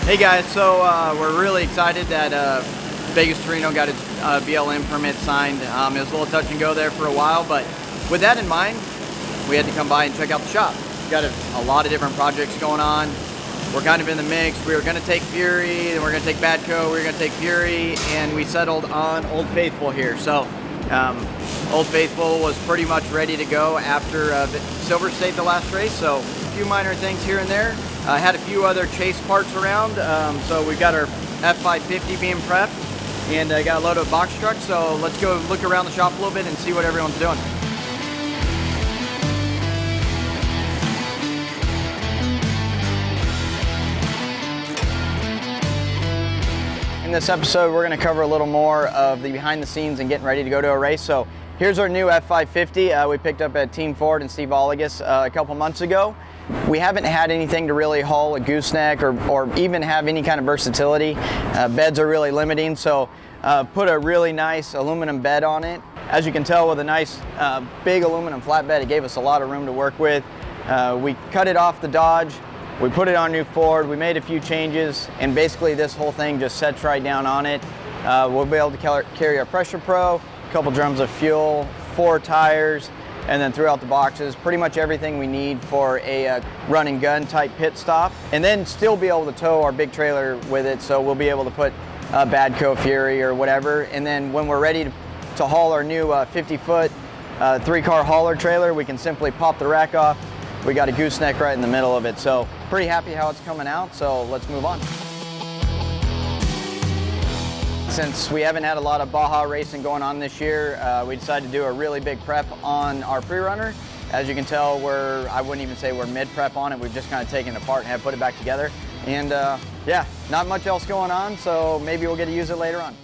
Hey guys, so we're really excited that Vegas to Reno got its BLM permit signed. It was a little touch and go there for a while, but with that in mind, we had to come by and check out the shop. We've got a lot of different projects going on. We're kind of in the mix. We were going to take Fury, then we're going to take Badco, we were going to take Fury, and we settled on Old Faithful here. So Old Faithful was pretty much ready to go after Silver State, the last race, so a few minor things here and there. I had a few other chase parts around, so we've got our F550 being prepped, and I got a load of box trucks, so let's go look around the shop a little bit and see what everyone's doing. In this episode, we're going to cover a little more of the behind the scenes and getting ready to go to a race. So here's our new F550 we picked up at Team Ford and Steve Oligus a couple months ago. We haven't had anything to really haul a gooseneck or even have any kind of versatility. Beds are really limiting, so put a really nice aluminum bed on it. As you can tell, with a nice big aluminum flatbed, it gave us a lot of room to work with. We cut it off the Dodge. We put it on new Ford, we made a few changes, and basically this whole thing just sets right down on it. We'll be able to carry our Pressure Pro, a couple drums of fuel, 4 tires, and then throughout the boxes, pretty much everything we need for a run and gun type pit stop. And then still be able to tow our big trailer with it, so we'll be able to put a Badco Fury or whatever. And then when we're ready to haul our new 50-foot 3-car hauler trailer, we can simply pop the rack off. We got a gooseneck right in the middle of it, so pretty happy how it's coming out, so let's move on. Since we haven't had a lot of Baja racing going on this year, we decided to do a really big prep on our pre-runner. As you can tell, I wouldn't even say we're mid-prep on it, we've just kind of taken it apart and have put it back together. And yeah, not much else going on, so maybe we'll get to use it later on.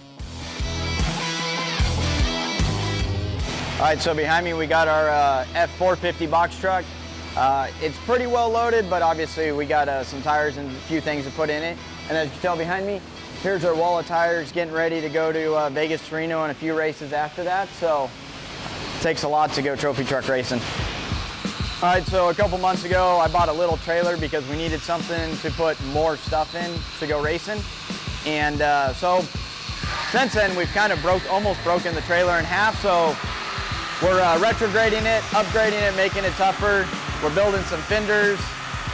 All right, so behind me we got our F450 box truck. It's pretty well loaded, but obviously we got some tires and a few things to put in it. And as you can tell behind me, here's our wall of tires getting ready to go to Vegas to Reno and a few races after that. So it takes a lot to go trophy truck racing. All right, so a couple months ago, I bought a little trailer because we needed something to put more stuff in to go racing. And so since then, we've kind of almost broken the trailer in half. So we're retrograding it, upgrading it, making it tougher. We're building some fenders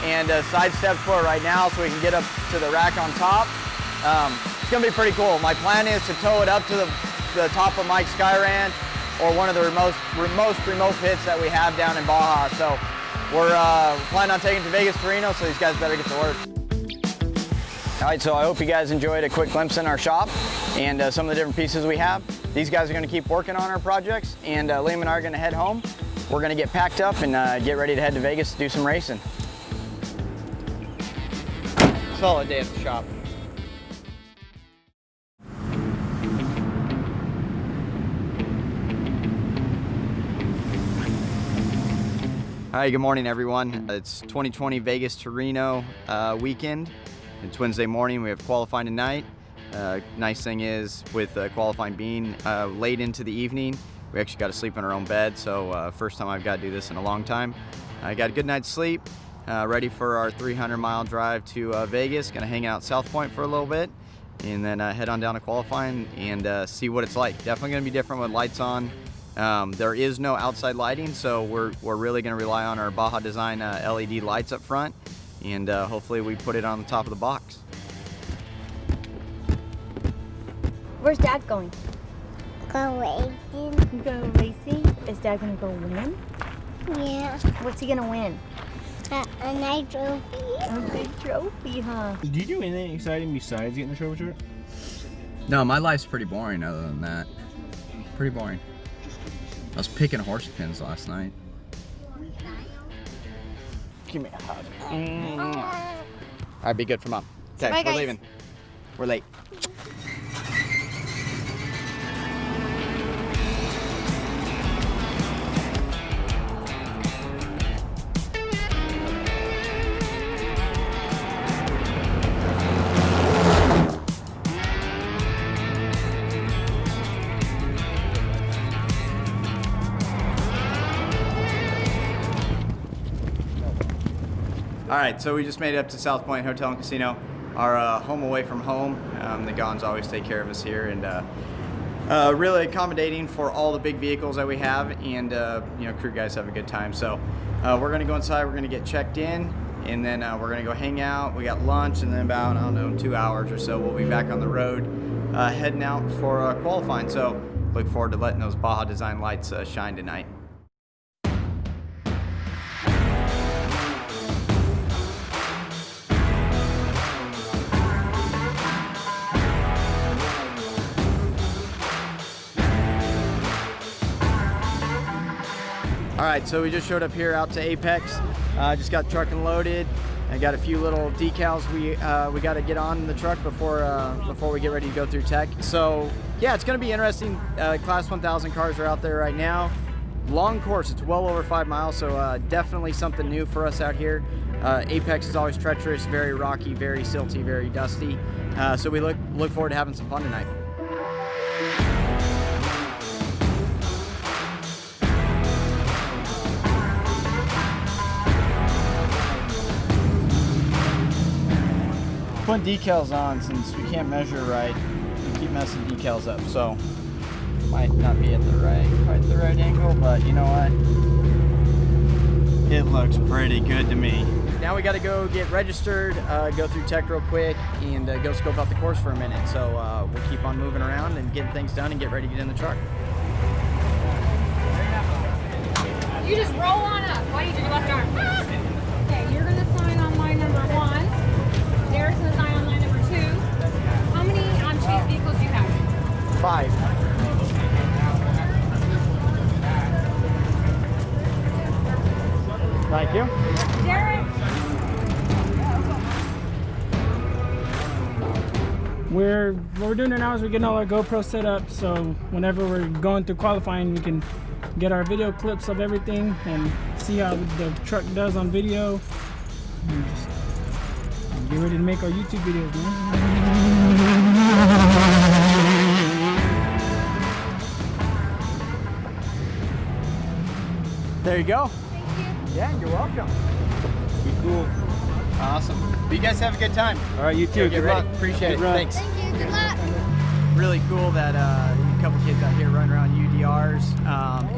and side steps for it right now so we can get up to the rack on top. It's gonna be pretty cool. My plan is to tow it up to the top of Mike's Sky Ranch or one of the most remote pits that we have down in Baja. So we're planning on taking it to Vegas to Reno, so these guys better get to work. All right, so I hope you guys enjoyed a quick glimpse in our shop and some of the different pieces we have. These guys are gonna keep working on our projects, and Liam and I are gonna head home. We're gonna get packed up and get ready to head to Vegas to do some racing. Solid day at the shop. Hi, good morning everyone. It's 2020 Vegas to Reno weekend. It's Wednesday morning, we have qualifying tonight. Nice thing is, with qualifying being late into the evening, we actually got to sleep in our own bed, so first time I've got to do this in a long time. I got a good night's sleep, ready for our 300-mile drive to Vegas. Gonna hang out South Point for a little bit, and then head on down to qualifying and see what it's like. Definitely gonna be different with lights on. There is no outside lighting, so we're really gonna rely on our Baja Design LED lights up front, and hopefully we put it on the top of the box. Where's Dad going? Go racing. You go racing? Is Dad gonna go win? Yeah. What's he gonna win? A nice trophy. A big trophy, huh? Do you do anything exciting besides getting the trophy truck? No, my life's pretty boring other than that. Pretty boring. I was picking horse pins last night. Give me a hug. All right, be good for Mom. Okay, Bye, we're guys. leaving. We're late. All right, so we just made it up to South Point Hotel and Casino. our home away from home. The Gons always take care of us here, and really accommodating for all the big vehicles that we have, and you know, crew guys have a good time. So we're gonna go inside, we're gonna get checked in, and then we're gonna go hang out. We got lunch, and then about, I don't know, 2 hours or so, we'll be back on the road, heading out for qualifying. So look forward to letting those Baja design lights shine tonight. All right, so we just showed up here out to Apex. Just got truck unloaded. I got a few little decals we got to get on the truck before we get ready to go through tech. So yeah, it's going to be interesting. Class 1000 cars are out there right now. Long course, it's well over 5 miles, so definitely something new for us out here. Apex is always treacherous, very rocky, very silty, very dusty. So we look forward to having some fun tonight. Putting decals on, since we can't measure right, we keep messing decals up, so might not be at quite the right angle, but you know what? It looks pretty good to me. Now we got to go get registered, go through tech real quick, and go scope out the course for a minute. So we'll keep on moving around and getting things done and get ready to get in the truck. You just roll on up. Why do you do your left arm? Okay, you're gonna sign on line number 1. Derek's gonna sign on line number 2. How many chase vehicles do you have? 5. Thank you. Derek. What we're doing right now is we're getting all our GoPro set up, so whenever we're going through qualifying, we can get our video clips of everything and see how the truck does on video. And just get ready to make our YouTube videos, man. There you go. Thank you. Yeah, you're welcome. Be cool. Awesome. But you guys have a good time. All right, you too. Get ready. Appreciate it. Thanks. Thank you. Good luck. Really cool that a couple kids out here running around UDRs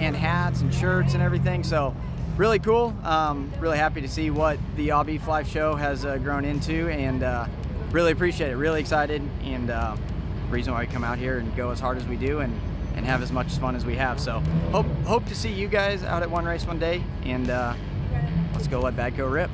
and hats and shirts and everything. So really cool. Really happy to see what the AHBEEF Live show has grown into, and really appreciate it. Really excited, and reason why we come out here and go as hard as we do and have as much fun as we have. So hope to see you guys out at one race one day, and let's go let Bad Co rip.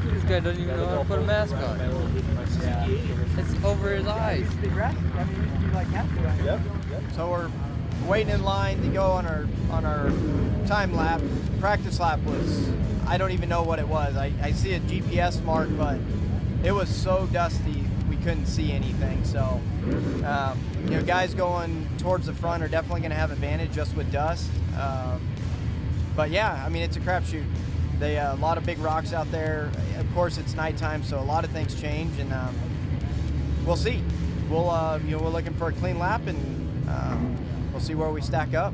This guy doesn't even know how to put a mask on. It's over his eyes. So we're waiting in line to go on our time lap. Practice lap was, I don't even know what it was. I see a GPS mark, but it was so dusty we couldn't see anything. So you know, guys going towards the front are definitely going to have advantage just with dust. But yeah, I mean, it's a crapshoot. A lot of big rocks out there. Of course, it's nighttime, so a lot of things change, and we'll see. We'll you know, we're looking for a clean lap, and we'll see where we stack up.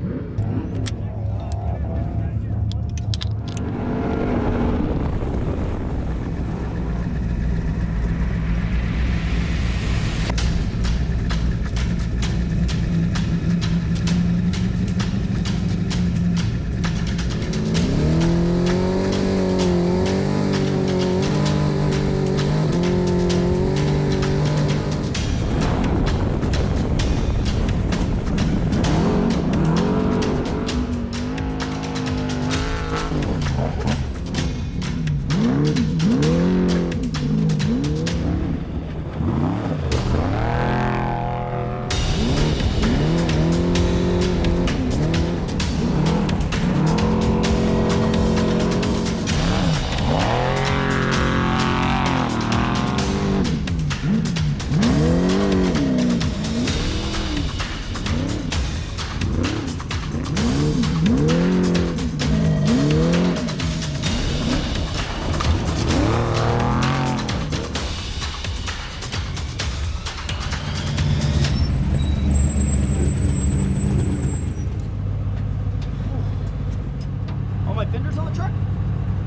All my fenders on the truck?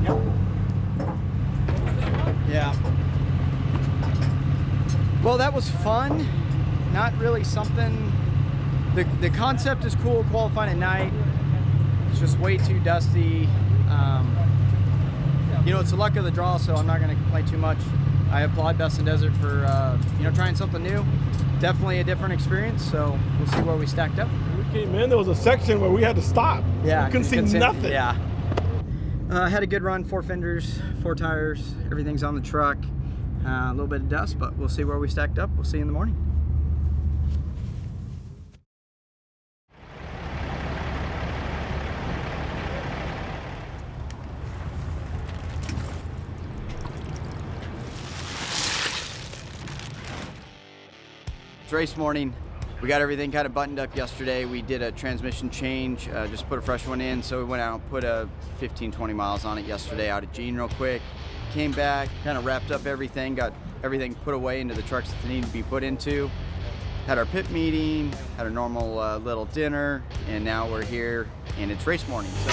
Yep. Yeah. Well, that was fun. Not really something. The concept is cool, qualifying at night. It's just way too dusty. You know, it's the luck of the draw, so I'm not going to complain too much. I applaud Best in Desert for you know, trying something new. Definitely a different experience, so we'll see where we stacked up. We came in, there was a section where we had to stop. Yeah, we couldn't see nothing. Yeah. Had a good run, 4 fenders, 4 tires, everything's on the truck. A little bit of dust, but we'll see where we stacked up. We'll see you in the morning. It's race morning. We got everything kind of buttoned up yesterday. We did a transmission change, just put a fresh one in. So we went out and put a 15-20 miles on it yesterday out at Gene real quick. Came back, kind of wrapped up everything, got everything put away into the trucks that they needed to be put into. Had our pit meeting, had a normal little dinner, and now we're here and it's race morning. So.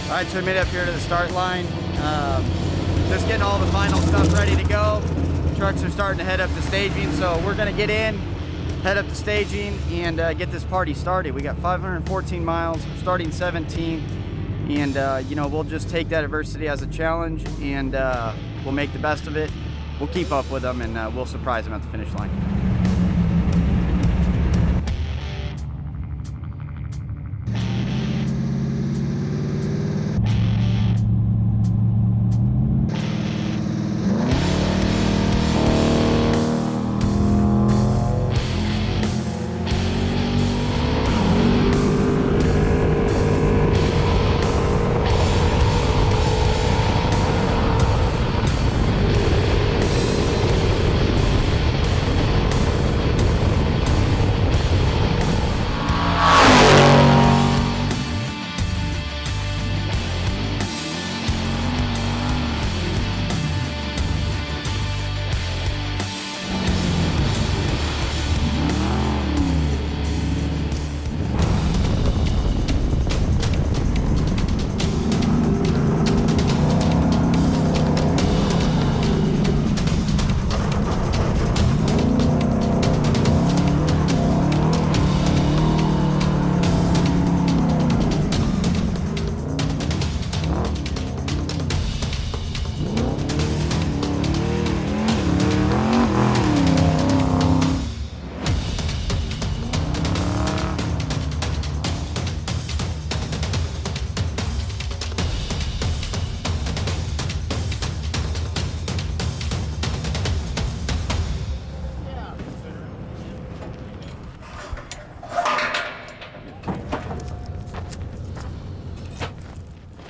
All right, so we made it up here to the start line. Just getting all the final stuff ready to go. Trucks are starting to head up to staging, so we're gonna get in, head up to staging, and get this party started. We got 514 miles, starting 17, and you know, we'll just take that adversity as a challenge, and we'll make the best of it. We'll keep up with them, and we'll surprise them at the finish line.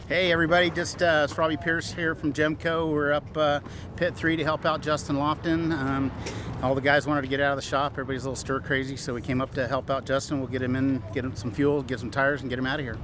Hey everybody, just it's Robbie Pierce here from Gemco. We're up pit 3 to help out Justin Lofton. All the guys wanted to get out of the shop. Everybody's a little stir crazy, so we came up to help out Justin. We'll get him in, get him some fuel, get some tires, and get him out of here.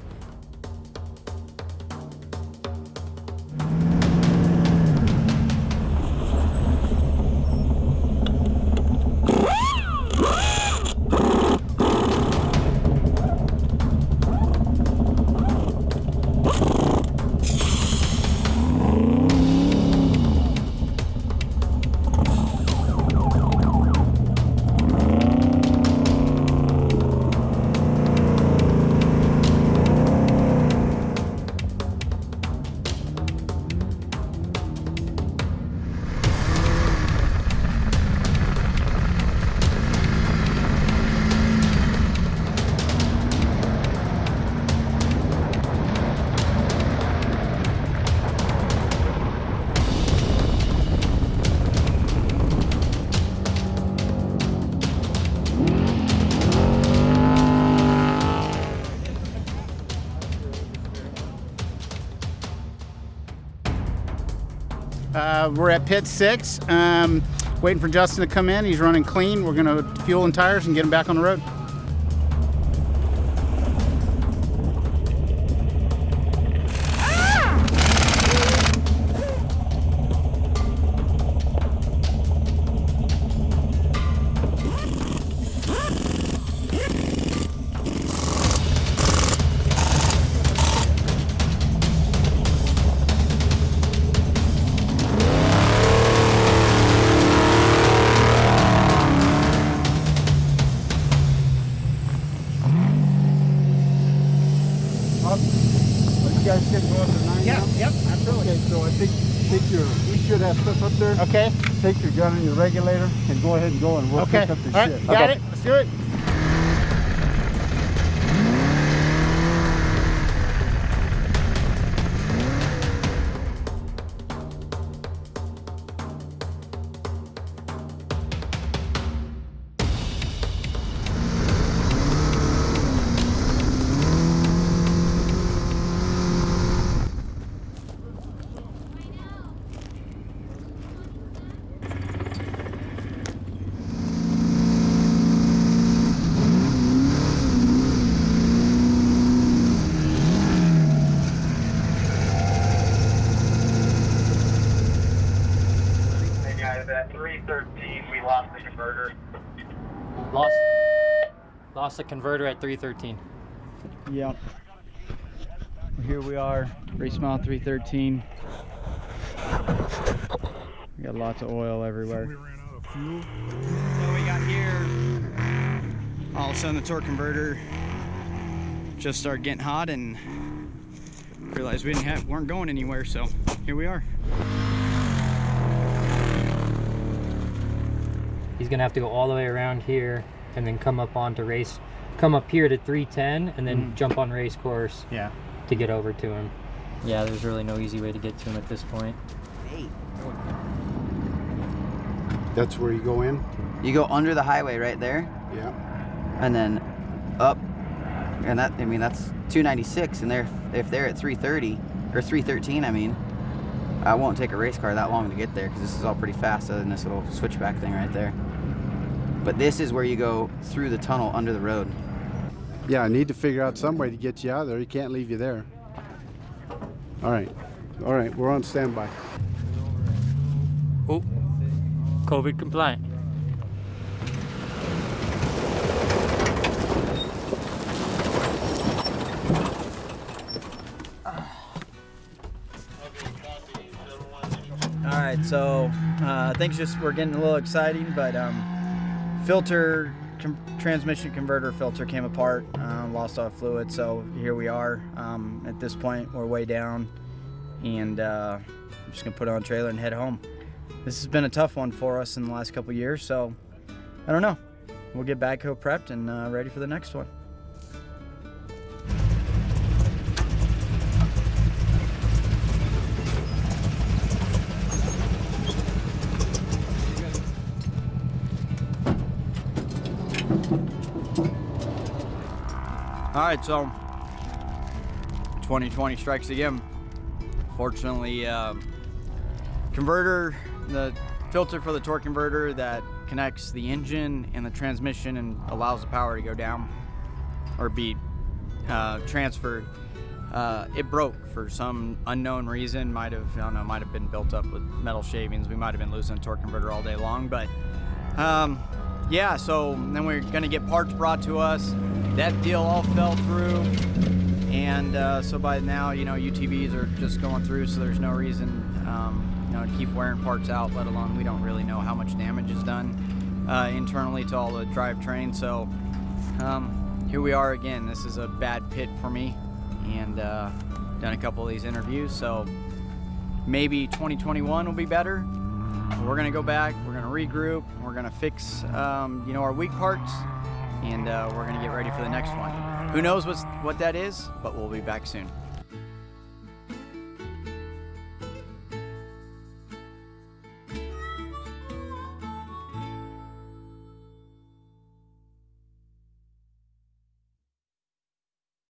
We're at pit 6, waiting for Justin to come in. He's running clean. We're going to fuel and tires and get him back on the road. up. Are you guys getting going to 9 now? Yep, absolutely. Okay, so I think take your, we should have stuff up there. Okay. Take your gun and your regulator and go ahead and go and we'll Okay. pick up the All right, shit. got it. Let's do it. At 313, we lost the converter. Lost the converter at 313. Yep. Here we are, race mile 313. We got lots of oil everywhere. We ran out of fuel. So we got here, all of a sudden the torque converter just started getting hot and realized we weren't going anywhere, so here we are. He's gonna have to go all the way around here and then come up here to 310 and then jump on race course to get over to him. Yeah, there's really no easy way to get to him at this point. That's where you go in? You go under the highway right there. Yeah. And then up, and that, I mean, that's 296, and if they're at 330 or 313, I mean, I won't take a race car that long to get there because this is all pretty fast other than this little switchback thing right there. But this is where you go through the tunnel under the road. Yeah, I need to figure out some way to get you out of there. He can't leave you there. All right, we're on standby. Oh, COVID compliant. All right, so things we're getting a little exciting, but transmission converter filter came apart, lost all fluid, so here we are. At this point, we're way down, and I'm just gonna put it on a trailer and head home. This has been a tough one for us in the last couple years, so I don't know. We'll get backhoe prepped and ready for the next one. All right, so 2020 strikes again. Fortunately, the filter for the torque converter that connects the engine and the transmission and allows the power to go down or be transferred, it broke for some unknown reason. Might have been built up with metal shavings. We might have been losing a torque converter all day long, but yeah, so then we're gonna get parts brought to us. That deal all fell through, and so by now, UTVs are just going through, so there's no reason, to keep wearing parts out, let alone we don't really know how much damage is done internally to all the drivetrain. So here we are again. This is a bad pit for me, and done a couple of these interviews, so maybe 2021 will be better. We're gonna go back, we're gonna regroup, we're gonna fix our weak parts, and we're gonna get ready for the next one. Who knows what that is, but we'll be back soon.